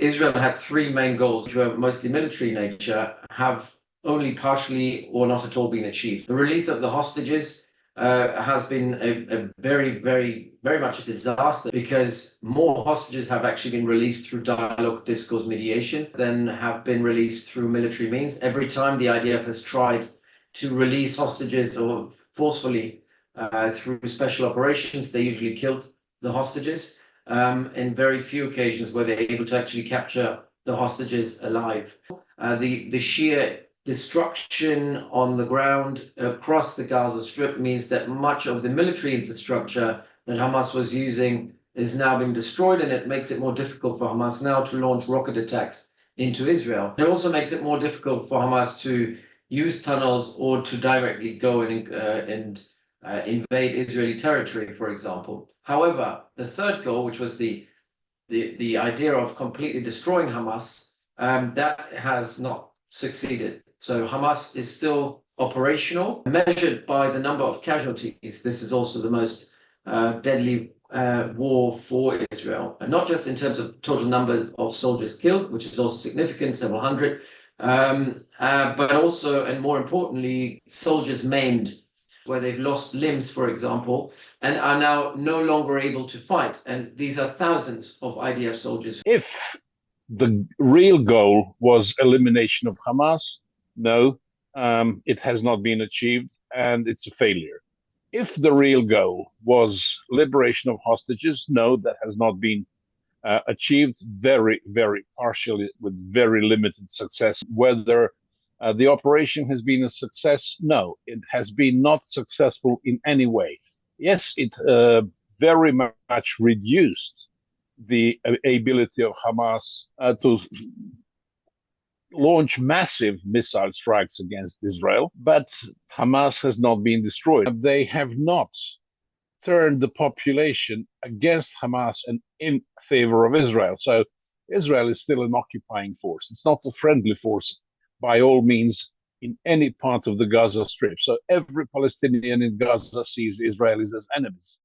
Israel had three main goals, which were mostly military in nature, have only partially or not at all been achieved. The release of the hostages has been a very much a disaster because more hostages have actually been released through dialogue, discourse, mediation than have been released through military means. Every time the IDF has tried to release hostages or forcefully through special operations, they usually killed the hostages. In very few occasions were they able to actually capture the hostages alive. The sheer destruction on the ground across the Gaza Strip means that much of the military infrastructure that Hamas was using is now being destroyed, and it makes it more difficult for Hamas now to launch rocket attacks into Israel. It also makes it more difficult for Hamas to use tunnels or to directly go and invade Israeli territory, for example. However, the third goal, which was the idea of completely destroying Hamas, that has not succeeded. So Hamas is still operational, measured by the number of casualties. This is also the most deadly war for Israel, and not just in terms of total number of soldiers killed, which is also significant, several hundred, but also, and more importantly, soldiers maimed, where they've lost limbs, for example, and are now no longer able to fight. And these are thousands of IDF soldiers. If the real goal was elimination of Hamas, no, it has not been achieved, and it's a failure. If the real goal was liberation of hostages, no, that has not been achieved, very partially with very limited success. Whether the operation has been a success, no, it has been not successful in any way. Yes, it very much reduced the ability of Hamas to launch massive missile strikes against Israel, but Hamas has not been destroyed. They have not turned the population against Hamas and in favor of Israel. So Israel is still an occupying force. It's not a friendly force by all means in any part of the Gaza Strip. So every Palestinian in Gaza sees Israelis as enemies.